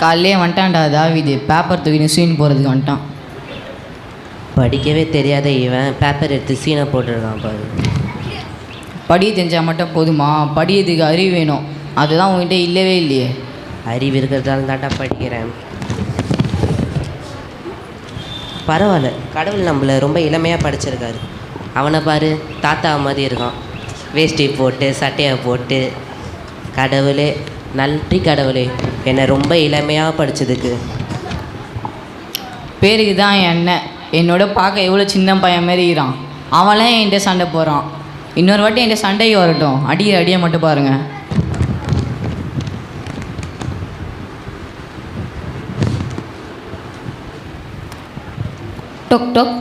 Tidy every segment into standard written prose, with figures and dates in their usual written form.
காலையிலே வந்துட்டான்டா தாவிது, பேப்பர் தூக்கின்னு சீன் போகிறதுக்கு வந்துட்டான். படிக்கவே தெரியாத இவன் பேப்பர் எடுத்து சீனை போட்டுருக்கான் பாரு. படிய தெரிஞ்சால் மட்டும் போதுமா? படியதுக்கு அறிவு வேணும். அதுதான் உங்ககிட்ட இல்லவே இல்லையே. அறிவு இருக்கிறதால தாண்டா படிக்கிறேன். பரவாயில்ல, கடவுள் நம்மளை ரொம்ப இளமையாக படிச்சிருக்காரு. அவனை பாரு, தாத்தா மாதிரி இருக்கான், வேஷ்டி போட்டு சட்டையை போட்டு. கடவுளே, நன்றி கடவுளே, என்னை ரொம்ப இளமையாக படித்ததுக்கு. பேருக்கு தான் என் அண்ணன் என்னோட பார்க்க எவ்வளோ சின்ன பையன் மாரி இருக்கிறான். அவன்லாம் என்கிட்ட சண்டை போகிறான். இன்னொரு வாட்டி என்கிட்ட சண்டைக்கு வரட்டும், அடியை மட்டும் பாருங்கள். டொக் டொக்.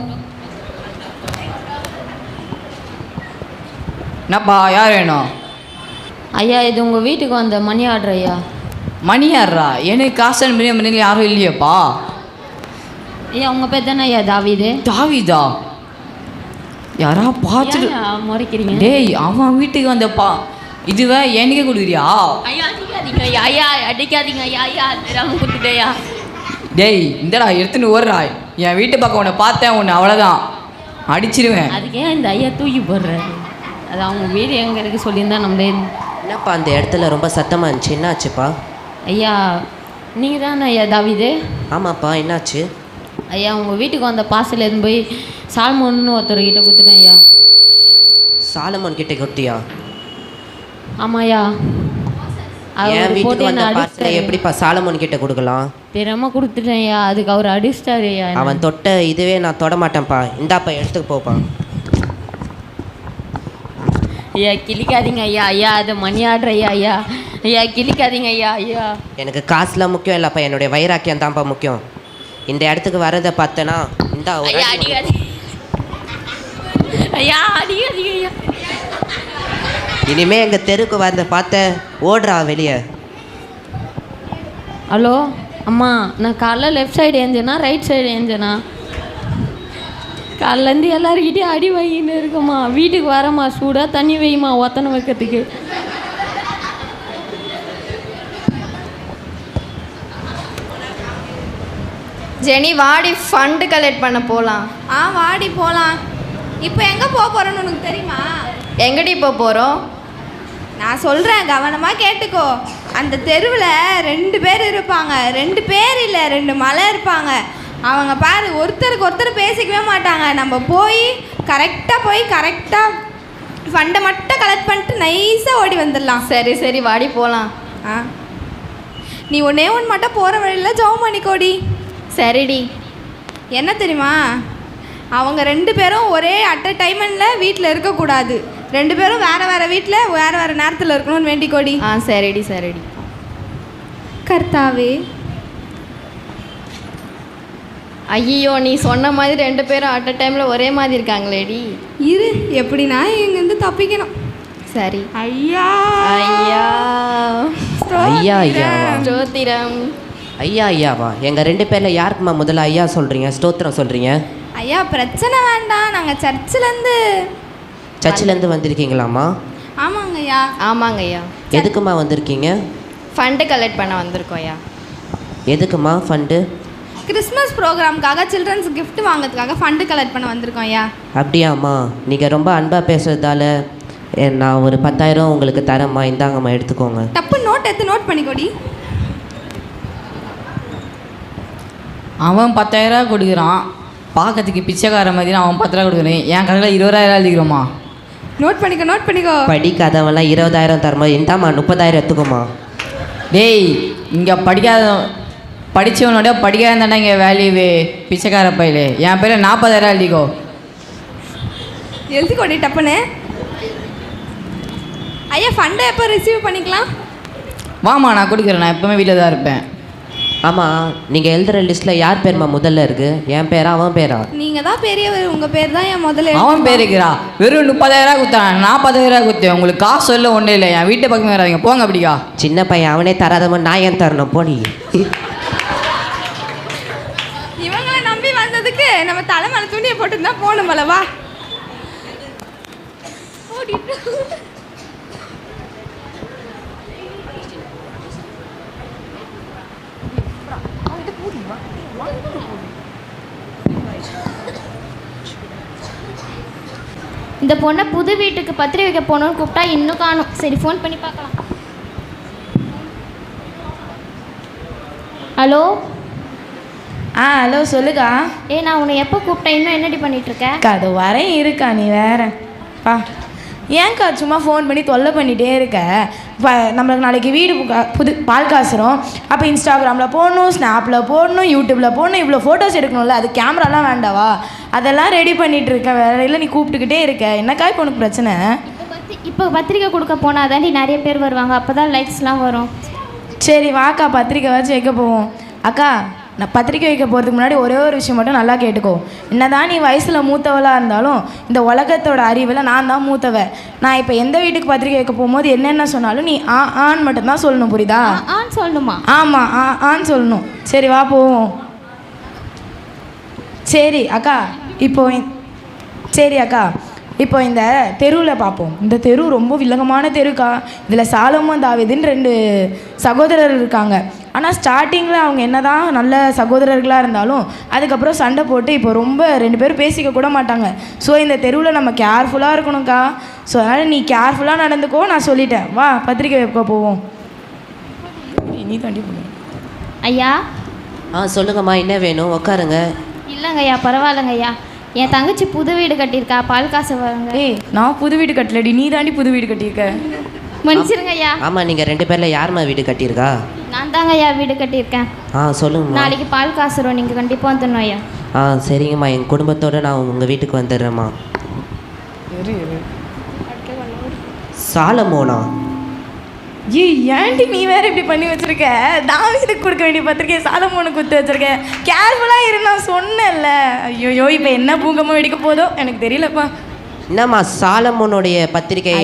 என்னப்பா, யார் வேணும்? ஐயா, இது உங்கள் வீட்டுக்கு வந்த மணி ஆர்டர் ஐயா. மணி ஆர்டரா? எனக்கு காசு அனுப்பி யாரும் இல்லையப்பா. ஐயா, உங்கள் பேர் தானே ஐயா தாவிது? தாவிதா? யாரா பார்த்துட்டு முறைக்கிறீங்க? டேய், அவன் வீட்டுக்கு வந்தப்பா. இதுவே எனக்கே கொடுக்குறியா? ஐயா அடிக்காதீங்க ஐயா, ஐயா அடிக்காதீங்க ஐயா, ஐயா தெரியாம கொடுத்துட்டேயா. டேய், இந்தடா எடுத்துன்னு ஓடுறா. என் வீட்டு பக்கம் உன்னை பார்த்தேன், உன்னை அவ்வளோதான் அடிச்சிருவேன். அதுக்கு ஏன் இந்த ஐயா தூக்கி போடுறாரு? அது அவங்க வீடு எங்கே இருக்குது சொல்லியிருந்தா நம்மளே. என்னப்பா அந்த இடத்துல ரொம்ப சத்தமாக இருந்துச்சு, என்னாச்சுப்பா? ஐயா, நீங்கள் தானே ஐயா தாவிது? ஆமாப்பா, என்னாச்சு? ஐயா, உங்கள் வீட்டுக்கு வந்த பார்சல் எடுத்து போய் சால்மோன்னு ஒருத்தர்கிட்ட கொடுத்துட்டேன் ஐயா. சாலமோன் கிட்டே கொடுத்தியா? ஆமாம் ஐயா. என் வீட்டுக்கு வந்த பார்சலை எப்படிப்பா சாலமோன் கிட்ட கொடுக்கலாம்? தெரியாமல் கொடுத்துட்டேன் ஐயா, அதுக்கு அவர் அடிச்சிட்டாரு ஐயா. அவன் தொட்ட இதுவே நான் தொட மாட்டேன்ப்பா. இந்தாப்பா, எடுத்துக்கு போப்பா. ஐயா கிளிக்காதீங்க ஐயா, ஐயா அது மணி ஆர்டர் ஐயா, ஐயா ஐயா கிளிக்காதீங்க ஐயா. ஐயா, எனக்கு காசுலாம் முக்கியம் இல்லைப்பா, என்னுடைய வைராக்கியம் தான்ப்பா முக்கியம். இந்த இடத்துக்கு வரதை பார்த்தேன்னா இந்த ஐயா அடிக்காதீங்க ஐயா, அடிக்காதீங்க ஐயா. இனிமே எங்கள் தெருக்கு வரத பார்த்த ஓடுறா வெளியே. ஹலோ அம்மா, நான் காலைல லெஃப்ட் சைடு ஏஞ்சேனா ரைட் சைடு ஏஞ்சேனா? காலிலேருந்து எல்லாருக்கிட்டையும் அடி வாங்கின்னு இருக்குமா. வீட்டுக்கு வரம்மா, சூடாக தண்ணி வைமா ஒத்தனை வைக்கிறதுக்கு. ஜெனி வாடி, ஃபண்டு கலெக்ட் பண்ண போகலாம். வாடி போகலாம். இப்போ எங்கே போக போகிறோன்னு உனக்கு தெரியுமா? எங்கடி போக போகிறோம்? நான் சொல்கிறேன், கவனமாக கேட்டுக்கோ. அந்த தெருவில் 2 பேர் இருப்பாங்க. 2 பேர் இல்லை, 2 மலை இருப்பாங்க. அவங்க பாரு, ஒருத்தருக்கு ஒருத்தர் பேசிக்கவே மாட்டாங்க. நம்ம போய் கரெக்டாக ஃபண்டை மட்டும் கலெக்ட் பண்ணிட்டு நைஸாக ஓடி வந்துடலாம். சரி சரி வாடி போகலாம். நீ ஒன்றே மட்டும் போகிற வழியில் ஜெபம் பண்ணிக்கோடி. சரிடி. என்ன தெரியுமா, அவங்க 2 பேரும் ஒரே அட் அ டைமில் வீட்டில் இருக்கக்கூடாது. 2 பேரும் வேறு வீட்டில் வேறு நேரத்தில் இருக்கணும்னு வேண்டிக்கோடி. சரிடி சரிடி. கர்த்தாவே. ஐயோ, நீ சொன்ன மாதிரி 2 பேரும் அட் அ டைமில் ஒரே மாதிரி இருக்காங்களேடி. இரு, எப்படின்னா இங்கேருந்து தப்பிக்கணும். சரி. ஐயா ஐயா ஐயா ஐயா ஸ்தோத்திரம். ஐயா ஐயாவா? எங்கள் 2 பேரில் யாருக்குமா முதல்ல ஐயா சொல்கிறீங்க, ஸ்தோத்திரம் சொல்கிறீங்க? ஐயா, பிரச்சனை வேண்டாம், நாங்கள் சர்ச்சிலேருந்து வந்திருக்கீங்களாம்மா? ஆமாங்க ஐயா. ஆமாங்க ஐயா. எதுக்குமா வந்திருக்கீங்க? ஃபண்டு கலெக்ட் பண்ண வந்திருக்கோம் ஐயா. எதுக்குமா ஃபண்டு? கிறிஸ்மஸ் ப்ரோக்ராம்காக சில்ட்ரன்ஸ் கிஃப்ட் வாங்கிறதுக்காக ஃபண்டு கலெக்ட் பண்ண வந்திருக்கோம் ஐயா. அப்படியாம்மா? நீங்கள் ரொம்ப அன்பாக பேசுகிறதால நான் ஒரு 10,000 உங்களுக்கு தரேம்மா. இந்தாங்கம்மா, எடுத்துக்கோங்க. தப்பு நோட் பண்ணிக்கோடி. அவன் 10,000 கொடுக்குறான், பார்க்கறதுக்கு பிச்சைக்கார மாதிரி. அவன் 10,000 கொடுக்குறேன், என் கடையில் 20,000 எழுதிக்கிறோமா. நோட் பண்ணிக்கோ. படிக்காதவன்லாம் 20,000 தரமா? இந்தாம்மா 30,000 எடுத்துக்கோமா. டேய், இங்கே படித்தவனோட படிக்காத தானே இங்கே வேல்யூவே. பிச்சைக்கார பையிலே என் பேர் 40,000 எழுதிக்கோ. எழுதிக்கோடி டப்புன்னு. ஐயா, ஃபண்டை எப்போ ரிசீவ் பண்ணிக்கலாம்? வாமா, நான் கொடுக்குறேன். நான் எப்போவுமே வீட்டில் தான் இருப்பேன். ஆமாம், நீங்கள் எழுதுகிற லிஸ்ட்டில் யார் பேர்மா முதல்ல இருக்குது? என் பேரா அவன் பேரா? நீங்கள் தான் பெரியவர், உங்கள் பேர் தான் என் முதல்ல. அவன் பேர் இருக்கிறா. வெறும் 30,000 கொடுத்தான், 40,000 கொடுத்தேன். உங்களுக்கு காசு சொல்ல ஒன்றும் இல்லை. என் வீட்டை பக்கமே வராதிங்க, போங்க. அப்படிக்கா? சின்ன பையன், அவனே தராதவன் நான் ஏன் தரணும்? போனி. இவங்களை நம்பி வந்ததுக்கு நம்ம தலைமையில துணியை போட்டு தான் போகணும் போலவா. இந்த பொண்ணை புது வீட்டுக்கு பத்திரிக்கை வைக்க போகணுன்னு கூப்பிட்டா இன்னும் காணும். சரி ஃபோன் பண்ணி பார்க்கலாம். ஹலோ ஹலோ சொல்லுக்கா. நான் உன்னை எப்போ கூப்பிட்டேன், இன்னும் என்னடி பண்ணிட்டு இருக்க? அக்கா அது வரேன் இருக்கா, நீ வேற பா. ஏன்க்கா சும்மா ஃபோன் பண்ணி தொல்லை பண்ணிகிட்டே இருக்க? இப்போ நம்மளுக்கு நாளைக்கு வீடு புது பால் காசுறோம். அப்போ இன்ஸ்டாகிராமில் போடணும், ஸ்னாப்பில் போடணும், யூடியூப்பில் போடணும், இவ்வளோ ஃபோட்டோஸ் எடுக்கணும்ல, அது கேமராலாம் வேண்டாவா? அதெல்லாம் ரெடி பண்ணிகிட்டு இருக்க, வேற இல்லை நீ கூப்பிட்டுக்கிட்டே இருக்க. என்னக்கா இப்போ உனக்கு பிரச்சனை? இப்போ பத்திரிக்கை கொடுக்க போனால் தாண்டி நிறைய பேர் வருவாங்க, அப்போ தான் லைக்ஸ்லாம் வரும். சரி வாக்கா பத்திரிக்கை வச்சு வைக்க போவோம். அக்கா நான் பத்திரிக்கை வைக்க போகிறதுக்கு முன்னாடி ஒரே ஒரு விஷயம் மட்டும் நல்லா கேட்டுக்கோ. என்னதான் நீ வயசில் மூத்தவளாக இருந்தாலும் இந்த உலகத்தோட அறிவில் நான் தான் மூத்தவ. நான் இப்போ எந்த வீட்டுக்கு பத்திரிக்கை வைக்க போகும்போது என்னென்ன சொன்னாலும் நீ ஆன் மட்டும்தான் சொல்லணும், புரியுதா? ஆன் சொல்லணுமா? ஆமாம் ஆன் சொல்லணும். சரி வா போவோம். சரி அக்கா இப்போ இந்த தெருவில் பார்ப்போம். இந்த தெரு ரொம்ப வில்லங்கமான தெருக்கா. இதில் சாலமோன் தாவீதுன்னு 2 சகோதரர் இருக்காங்க. ஆனால் ஸ்டார்டிங்கில் அவங்க என்ன தான் நல்ல சகோதரர்களாக இருந்தாலும் அதுக்கப்புறம் சண்டை போட்டு இப்போ ரொம்ப 2 பேரும் பேசிக்க கூட மாட்டாங்க. ஸோ இந்த தெருவில் நம்ம கேர்ஃபுல்லாக இருக்கணும்க்கா. ஸோ அதனால் நீ கேர்ஃபுல்லாக நடந்துக்கோ, நான் சொல்லிட்டேன். வா பத்திரிக்கை வைக்க போவோம். நீ தாண்டி போகணும். ஐயா சொல்லுங்கம்மா, என்ன வேணும்? உட்காருங்க. இல்லைங்க ஐயா, பரவாயில்லைங்க ஐயா. என் தங்கச்சி புது வீடு கட்டியிருக்கா, பால் காசு வாங்க. நான் புது வீடு கட்டலடி, நீ தாண்டி புது வீடு கட்டியிருக்க. மன்னிச்சிருங்க ஐயா. ஆமாம், நீங்கள் 2 பேரில் யாரும்மா வீடு கட்டியிருக்கா? நான் தாங்க ஐயா வீடு கட்டியிருக்கேன். சொல்லுங்கம்மா. நாளைக்கு பால் காசுறோம், நீங்கள் கண்டிப்பாக வந்துடணும் ஐயா. சரிங்கம்மா, என் குடும்பத்தோடு நான் உங்கள் வீட்டுக்கு வந்துடுறேம்மா. சாலமோனா? ஏன்டி நீ வேற இப்படி பண்ணி வச்சிருக்க? தாவீதுக்கு கொடுக்க வேண்டிய பத்திரிக்கையை சாலமோனுக்கு குத்து வச்சிருக்கேன். கேர்ஃபுல்லாக இரு, நான் சொன்னேன்ல. ஐயோ இப்போ என்ன பூகமாக வெடிக்க போதோ எனக்கு தெரியலப்பா. என்னம்மா சாலமோனுடைய பத்திரிக்கை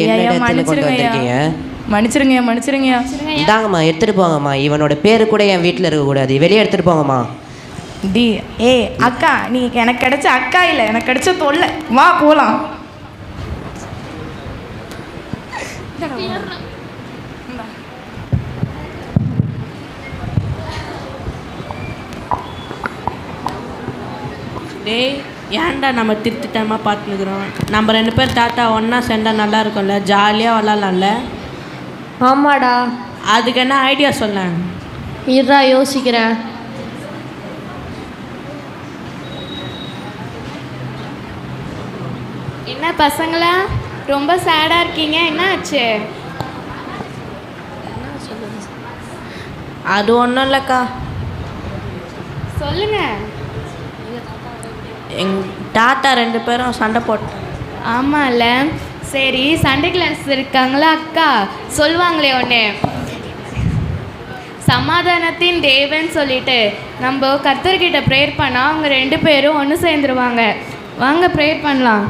மன்னிச்சிருங்கய்யா. இந்தாங்கம்மா, எடுத்துகிட்டு போங்கம்மா. இவனோட பேரு கூட என் வீட்டில் இருக்கக்கூடாது, வெளியே எடுத்துகிட்டு போங்கம்மா. அக்கா நீ எனக்கு கிடைச்ச அக்கா இல்லை, எனக்கு கிடைச்ச தொல்லை. வா போகலாம். டேய், ஏன்டா நம்ம திருத்திட்டமாக பார்த்துக்கிறோம்? நம்ம 2 பேர் தாத்தா ஒன்றா சேர்ந்தா நல்லா இருக்கும்ல, ஜாலியாக விளாட்லாம்ல. ஆமாடா. அதுக்கு என்ன ஐடியா சொல்ல? இருடா யோசிக்கிறேன். என்ன பசங்களா ரொம்ப சேடாக இருக்கீங்க, என்ன ஆச்சு? அது ஒன்றும் இல்லைக்கா. சொல்லுங்க. தாத்தா 2 பேரும் சண்டை போட்டு. ஆமாம்ல. சரி, சண்டே கிளாஸ் இருக்காங்களா அக்கா, சொல்லுவாங்களே ஒன்று, சமாதானத்தின் தேவன் சொல்லிட்டு நம்ம கர்த்தர்கிட்ட ப்ரேயர் பண்ணால் அவங்க 2 பேரும் ஒன்று சேர்ந்துருவாங்க. வாங்க ப்ரேயர் பண்ணலாம்.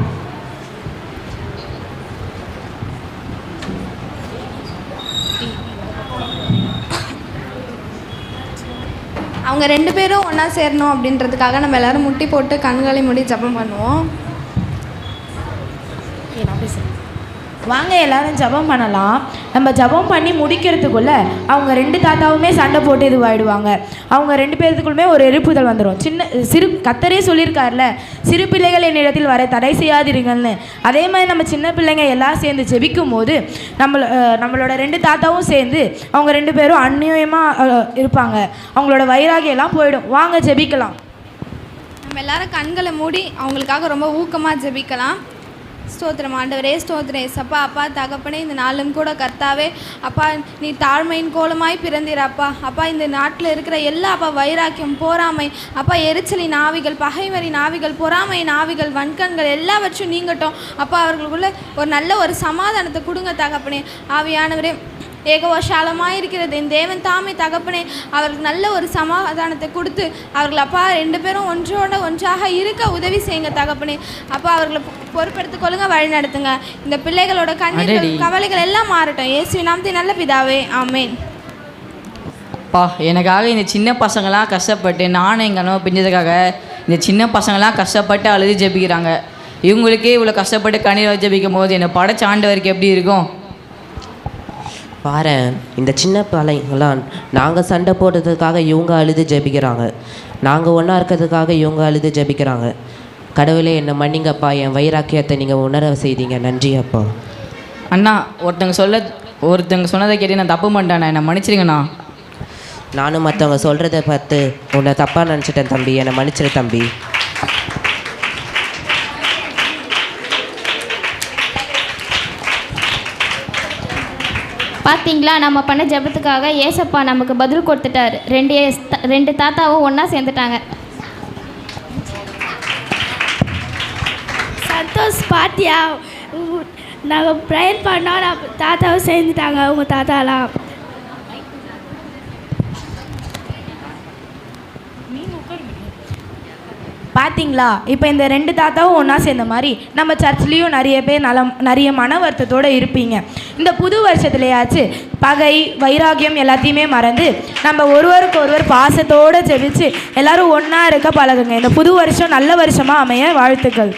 அவங்க 2 பேரும் ஒன்றா சேரணும் அப்படின்றதுக்காக நம்ம எல்லோரும் முட்டி போட்டு கண்களை மூடி ஜெபம் பண்ணுவோம். வாங்க எல்லாரும் ஜெபம் பண்ணலாம். நம்ம ஜெபம் பண்ணி முடிக்கிறதுக்குள்ளே அவங்க 2 தாத்தாவுமே சண்டை போட்டு இதுவாகிடுவாங்க. அவங்க 2 பேர்த்துக்குள்ளுமே ஒரு எரிப்புதல் வந்துடும். கர்த்தரே சொல்லியிருக்காருல, சிறு பிள்ளைகள் என்னிடத்தில் வர தடை செய்யாதிருங்கள்னு. அதே மாதிரி நம்ம சின்ன பிள்ளைங்க எல்லாம் சேர்ந்து ஜெபிக்கும் போது நம்மளோட 2 தாத்தாவும் சேர்ந்து அவங்க 2 பேரும் அந்நியமாக இருப்பாங்க. அவங்களோட வைராகியெல்லாம் போயிடும். வாங்க ஜெபிக்கலாம். நம்ம எல்லாரும் கண்களை மூடி அவங்களுக்காக ரொம்ப ஊக்கமாக ஜெபிக்கலாம். ஸ்தோத்திரம் ஆண்டவரே, ஸ்தோத்திரம் ஏசப்பா. அப்பா தகப்பனே, இந்த நாளும் கூட கர்த்தாவே அப்பா நீ தாழ்மையின் கோலமாய் பிறந்திரப்பா. அப்பா இந்த நாட்டில் இருக்கிற எல்லா அப்பா வைராக்கியம், போராமை, அப்பா எரிச்சலின் ஆவிகள், பகைவரின் ஆவிகள், பொறாமையின் ஆவிகள், வன்கண்கள் எல்லாவற்றும் நீங்கட்டும். அப்பா அவர்களுக்குள்ள ஒரு நல்ல ஒரு சமாதானத்தை கொடுங்க தகப்பனே. ஆவியானவரே, ஏகவசாலமாக இருக்கிறது என் தேவன் தாமே தகப்பனே அவர்களுக்கு நல்ல ஒரு சமாதானத்தை கொடுத்து அவர்கள் அப்பா 2 பேரும் ஒன்றாக இருக்க உதவி செய்யுங்க தகப்பனே. அப்பா அவர்களை பொறுப்பெடுத்து கொள்ளுங்க, வழி நடத்துங்க. இந்த பிள்ளைகளோட கண்ணீர்கள் கவலைகள் எல்லாம் மாறட்டும். இயேசுவின் நாமத்தில் நல்ல பிதாவே, ஆமேன். எனக்காக இந்த சின்ன பசங்களாம் கஷ்டப்பட்டு, நானும் எங்கள் அண்ணா பிஞ்சதுக்காக இந்த சின்ன பசங்களாம் கஷ்டப்பட்டு அழுது ஜெபிக்கிறாங்க. இவங்களுக்கே இவ்வளோ கஷ்டப்பட்டு கண்ணீர் ஜெபிக்கும் போது என்னை படைச்ச ஆண்டவருக்கு எப்படி இருக்கும்? பாரு, இந்த சின்ன பிள்ளைங்களாம் நாங்கள் சண்டை போடுறதுக்காக இவங்க அழுது ஜெபிக்கிறாங்க, நாங்கள் ஒன்றா இருக்கிறதுக்காக இவங்க அழுது ஜெபிக்கிறாங்க. கடவுளே என்னை மன்னிங்கப்பா, என் வைராக்கியத்தை நீங்கள் உணர செய்தீங்க. நன்றி அப்பா. அண்ணா ஒருத்தங்க சொன்னதை கேட்டு நான் தப்பு பண்ணிட்டேண்ணா, என்னை மன்னிச்சிருங்கண்ணா. நானும் மற்றவங்க சொல்கிறத பார்த்து உன்னை தப்பாக நினச்சிட்டேன் தம்பி, என்னை மன்னிச்சிரு தம்பி. பார்த்தீங்களா, நம்ம பண்ண ஜெபத்துக்காக ஏசப்பா நமக்கு பதில் கொடுத்துட்டாரு. ரெண்டு தாத்தாவும் ஒன்றா சேர்ந்துட்டாங்க. சந்தோஷ் பாத்தியா, நாங்கள் ப்ரேயர் பண்ணோம், நம்ம தாத்தாவும் சேர்ந்துட்டாங்க. அவங்க தாத்தாலாம் பார்த்தீங்களா, இப்போ இந்த 2 தாத்தாவும் ஒன்றா சேர்ந்த மாதிரி நம்ம சர்ச்லேயும் நிறைய பேர் நிறைய மன வருத்தத்தோடு இருப்பீங்க. இந்த புது வருஷத்துலையாச்சு பகை வைராகியம் எல்லாத்தையுமே மறந்து நம்ம ஒருவருக்கு ஒருவர் பாசத்தோடு ஜெபிச்சு எல்லாரும் ஒன்றா இருக்க பழகுங்க. இந்த புது வருஷம் நல்ல வருஷமாக அமைய வாழ்த்துக்கள்.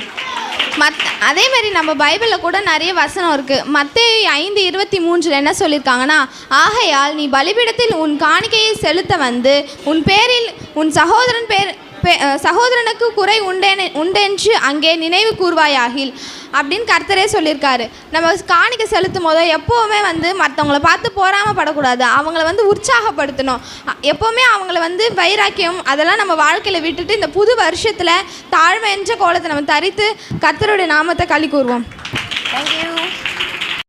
அதேமாரி நம்ம பைபிளில் கூட நிறைய வசனம் இருக்குது. மத்தேயு 5:23 என்ன சொல்லியிருக்காங்கன்னா, ஆகையால் நீ பலிபீடத்தில் உன் காணிக்கையை செலுத்த வந்து உன் பேரில் உன் சகோதரனுக்கு குறை உண்டென்று அங்கே நினைவு கூர்வாயாகில் அப்படின்னு கர்த்தரே சொல்லியிருக்காரு. நம்ம காணிக்கை செலுத்தும் போது எப்போவுமே வந்து மற்றவங்கள பார்த்து பொறாமப்படக்கூடாது, அவங்கள உற்சாகப்படுத்தணும். எப்போவுமே அவங்கள வைராக்கியம் அதெல்லாம் நம்ம வாழ்க்கையில் விட்டுட்டு இந்த புது வருஷத்தில் தாழ்மை என்ற கோலத்தை நம்ம தரித்து கர்த்தருடைய நாமத்தை களி கூறுவோம். தேங்க்யூ.